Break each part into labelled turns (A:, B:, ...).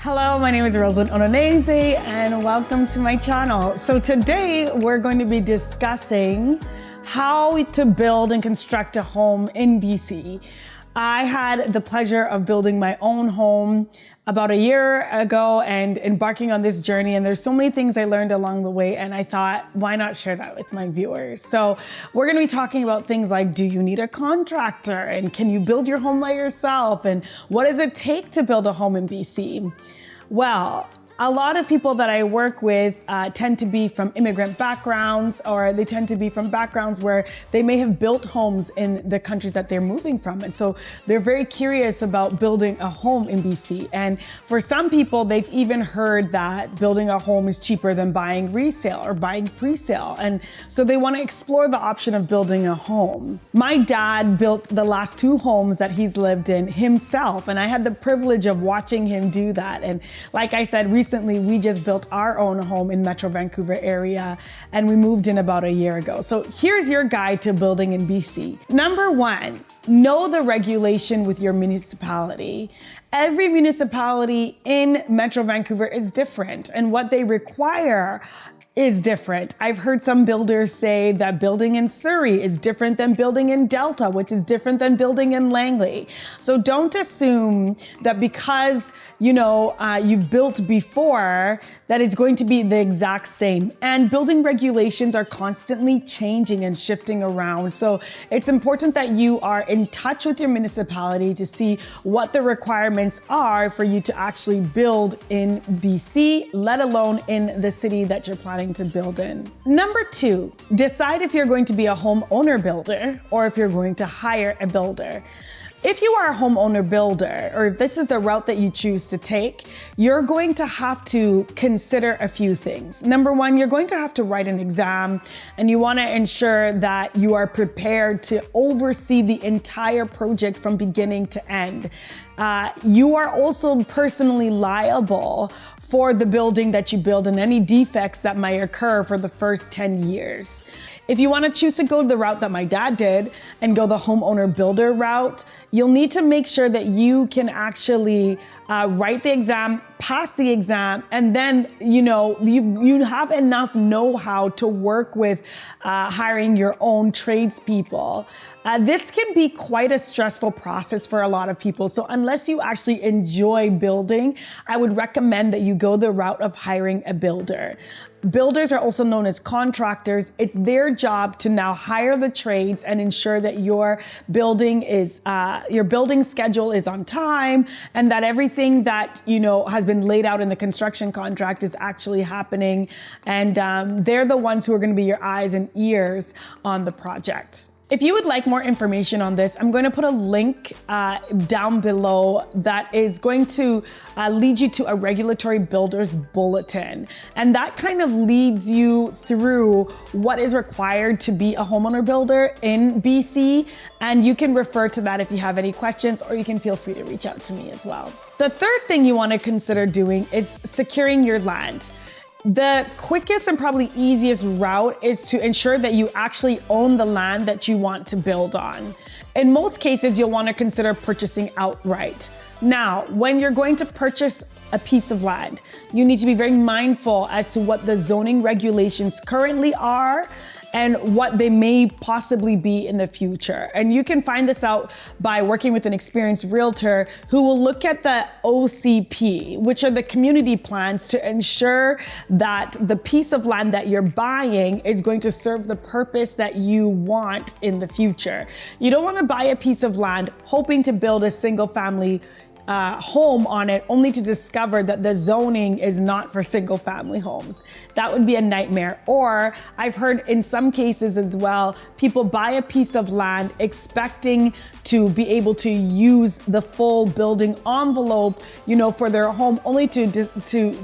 A: Hello, my name is Rosalind Ononese and welcome to my channel. So today we're going to be discussing how to build and construct a home in BC. I had the pleasure of building my own home about a year ago and embarking on this journey. And there's so many things I learned along the way. And I thought, why not share that with my viewers? So we're gonna be talking about things like, do you need a contractor? And can you build your home by yourself? And what does it take to build a home in BC? Well, a lot of people that I work with tend to be from immigrant backgrounds, or they tend to be from backgrounds where they may have built homes in the countries that they're moving from. And so they're very curious about building a home in BC. And for some people, they've even heard that building a home is cheaper than buying resale or buying pre-sale. And so they want to explore the option of building a home. My dad built the last two homes that he's lived in himself. And I had the privilege of watching him do that. And like I said, recently we just built our own home in Metro Vancouver area and we moved in about a year ago. So here's your guide to building in BC. Number one, know the regulation with your municipality. Every municipality in Metro Vancouver is different and what they require is different. I've heard some builders say that building in Surrey is different than building in Delta, which is different than building in Langley. So don't assume that because you've built before that it's going to be the exact same. And building regulations are constantly changing and shifting around. So it's important that you are in touch with your municipality to see what the requirements are for you to actually build in BC, let alone in the city that you're planning to build in. Number two, decide if you're going to be a homeowner builder or if you're going to hire a builder. If you are a homeowner builder, or if this is the route that you choose to take, you're going to have to consider a few things. Number one, you're going to have to write an exam, and you want to ensure that you are prepared to oversee the entire project from beginning to end. You are also personally liable for the building that you build and any defects that might occur for the first 10 years. If you want to choose to go the route that my dad did and go the homeowner builder route, you'll need to make sure that you can actually write the exam, pass the exam, and then you have enough know-how to work with hiring your own tradespeople. This can be quite a stressful process for a lot of people. So unless you actually enjoy building, I would recommend that you go the route of hiring a builder. Builders are also known as contractors. It's their job to now hire the trades and ensure that your building schedule is on time and that everything that has been laid out in the construction contract is actually happening. And they're the ones who are going to be your eyes and ears on the project. If you would like more information on this, I'm going to put a link down below that is going to lead you to a regulatory builder's bulletin. And that kind of leads you through what is required to be a homeowner builder in BC. And you can refer to that if you have any questions, or you can feel free to reach out to me as well. The third thing you want to consider doing is securing your land. The quickest and probably easiest route is to ensure that you actually own the land that you want to build on. In most cases, you'll want to consider purchasing outright. Now, when you're going to purchase a piece of land, you need to be very mindful as to what the zoning regulations currently are and what they may possibly be in the future. And you can find this out by working with an experienced realtor who will look at the OCP, which are the community plans, to ensure that the piece of land that you're buying is going to serve the purpose that you want in the future. You don't want to buy a piece of land hoping to build a single family home on it only to discover that the zoning is not for single family homes. That would be a nightmare. Or I've heard in some cases as well, people buy a piece of land expecting to be able to use the full building envelope, for their home, only to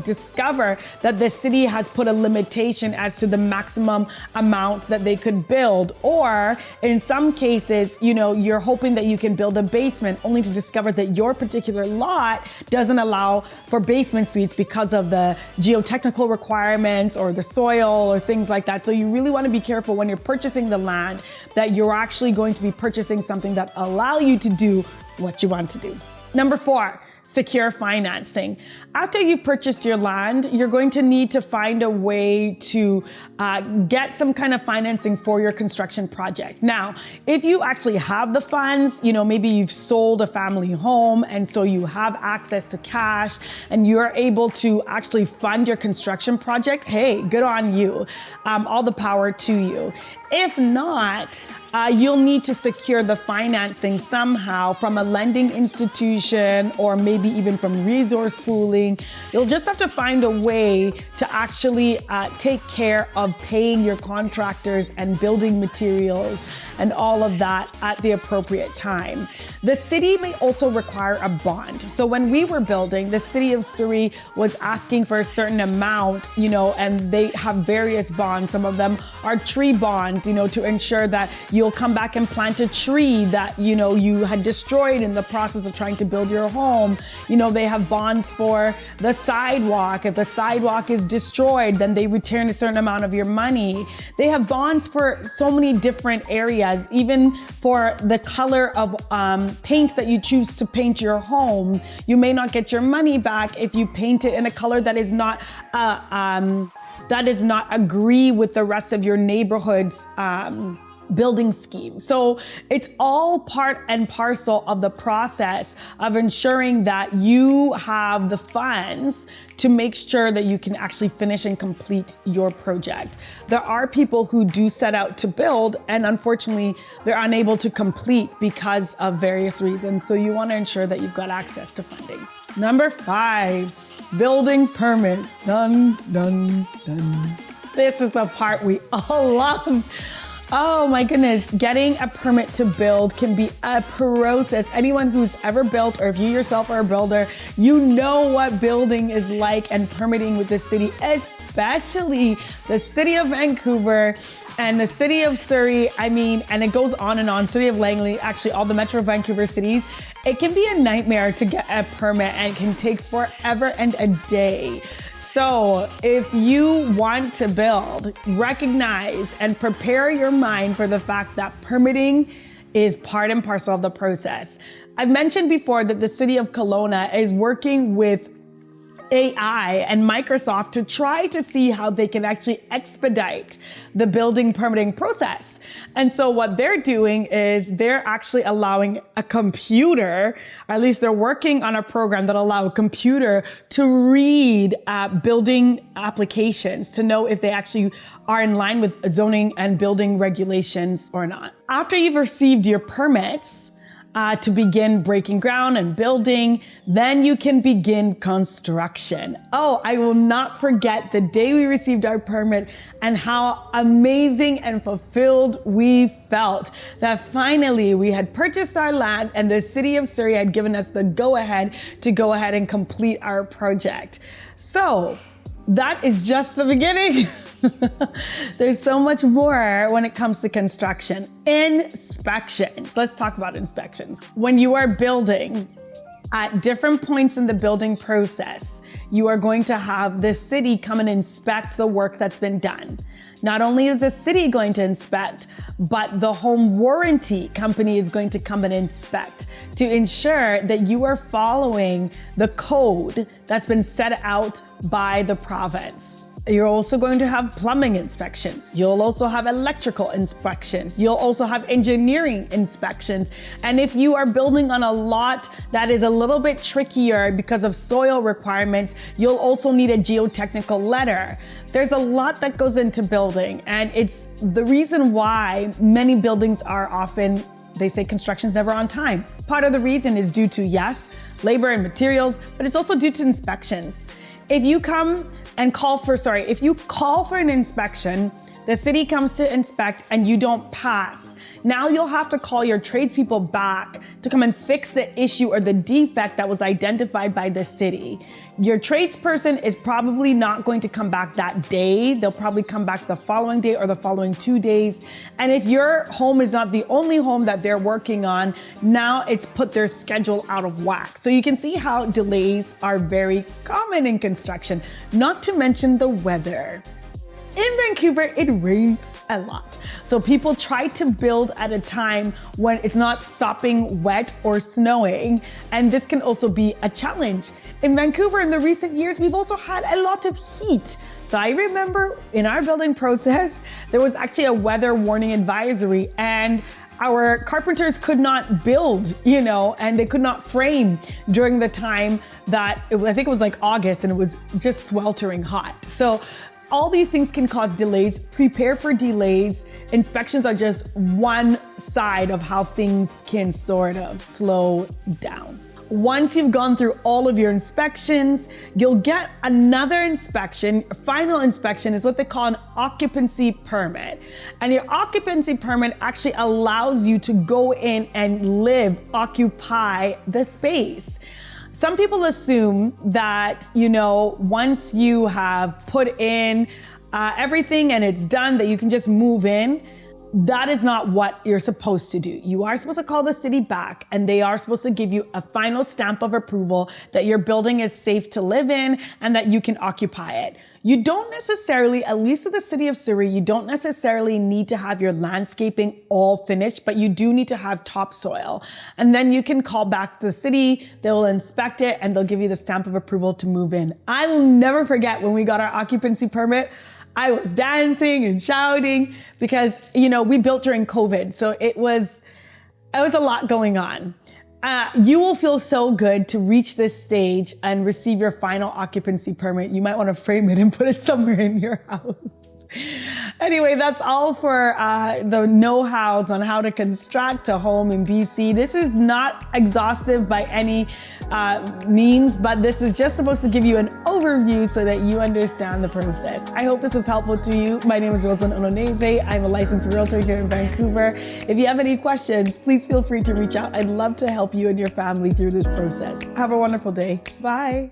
A: discover that the city has put a limitation as to the maximum amount that they could build. Or in some cases, you're hoping that you can build a basement only to discover that your particular lot doesn't allow for basement suites because of the geotechnical requirements or the soil or things like that. So you really want to be careful when you're purchasing the land that you're actually going to be purchasing something that allow you to do what you want to do. Number 4, secure financing. After you've purchased your land, you're going to need to find a way to get some kind of financing for your construction project. Now, if you actually have the funds, maybe you've sold a family home and so you have access to cash and you're able to actually fund your construction project, hey, good on you. All the power to you. If not, you'll need to secure the financing somehow from a lending institution or maybe even from resource pooling. You'll just have to find a way to actually take care of paying your contractors and building materials and all of that at the appropriate time. The city may also require a bond. So when we were building, the city of Surrey was asking for a certain amount, and they have various bonds. Some of them are tree bonds, to ensure that you'll come back and plant a tree that, you had destroyed in the process of trying to build your home. They have bonds for the sidewalk. If the sidewalk is destroyed, then they return a certain amount of your money. They have bonds for so many different areas, even for the color of paint that you choose to paint your home. You may not get your money back if you paint it in a color that does not agree with the rest of your neighborhood's building scheme. So it's all part and parcel of the process of ensuring that you have the funds to make sure that you can actually finish and complete your project. There are people who do set out to build and unfortunately they're unable to complete because of various reasons. So you want to ensure that you've got access to funding. Number 5, building permits. Dun, dun, dun. This is the part we all love. Oh my goodness, getting a permit to build can be a process. Anyone who's ever built, or if you yourself are a builder, you know what building is like and permitting with the city, especially the city of Vancouver and the city of Surrey. And it goes on and on, city of Langley, actually all the Metro Vancouver cities. It can be a nightmare to get a permit and can take forever and a day. So if you want to build, recognize and prepare your mind for the fact that permitting is part and parcel of the process. I've mentioned before that the city of Kelowna is working with AI and Microsoft to try to see how they can actually expedite the building permitting process. And so what they're doing is they're actually allowing a computer, or at least they're working on a program that allow a computer to read building applications to know if they actually are in line with zoning and building regulations or not. After you've received your permits, to begin breaking ground and building, then you can begin construction. Oh, I will not forget the day we received our permit and how amazing and fulfilled we felt that finally we had purchased our land and the city of Surrey had given us the go-ahead to go ahead and complete our project. So that is just the beginning. There's so much more when it comes to construction. Inspections. Let's talk about inspections. When you are building, at different points in the building process, you are going to have the city come and inspect the work that's been done. Not only is the city going to inspect, but the home warranty company is going to come and inspect to ensure that you are following the code that's been set out by the province. You're also going to have plumbing inspections. You'll also have electrical inspections. You'll also have engineering inspections. And if you are building on a lot that is a little bit trickier because of soil requirements, you'll also need a geotechnical letter. There's a lot that goes into building, and it's the reason why many buildings are often, they say construction's never on time. Part of the reason is due to, yes, labor and materials, but it's also due to inspections. If you call for an inspection, the city comes to inspect and you don't pass. Now you'll have to call your tradespeople back to come and fix the issue or the defect that was identified by the city. Your tradesperson is probably not going to come back that day. They'll probably come back the following day or the following 2 days. And if your home is not the only home that they're working on, now it's put their schedule out of whack. So you can see how delays are very common in construction, not to mention the weather. In Vancouver, it rains a lot. So people try to build at a time when it's not stopping wet or snowing, and this can also be a challenge. In Vancouver in the recent years, we've also had a lot of heat. So I remember in our building process, there was actually a weather warning advisory, and our carpenters could not build, and they could not frame during the time that I think it was like August, and it was just sweltering hot. So all these things can cause delays. Prepare for delays. Inspections are just one side of how things can sort of slow down. Once you've gone through all of your inspections, you'll get another inspection. Final inspection is what they call an occupancy permit. And your occupancy permit actually allows you to go in and occupy the space. Some people assume that, once you have put in everything and it's done, that you can just move in. That is not what you're supposed to do. You are supposed to call the city back, and they are supposed to give you a final stamp of approval that your building is safe to live in and that you can occupy it. You don't necessarily, at least with the city of Surrey, you don't necessarily need to have your landscaping all finished, but you do need to have topsoil. And then you can call back the city, they'll inspect it, and they'll give you the stamp of approval to move in. I will never forget when we got our occupancy permit. I was dancing and shouting because, we built during COVID. So it was a lot going on. You will feel so good to reach this stage and receive your final occupancy permit. You might want to frame it and put it somewhere in your house. Anyway, that's all for the know-hows on how to construct a home in BC. This is not exhaustive by any means, but this is just supposed to give you an overview so that you understand the process. I hope this was helpful to you. My name is Rosalind Ononeze. I'm a licensed realtor here in Vancouver. If you have any questions, please feel free to reach out. I'd love to help you and your family through this process. Have a wonderful day. Bye.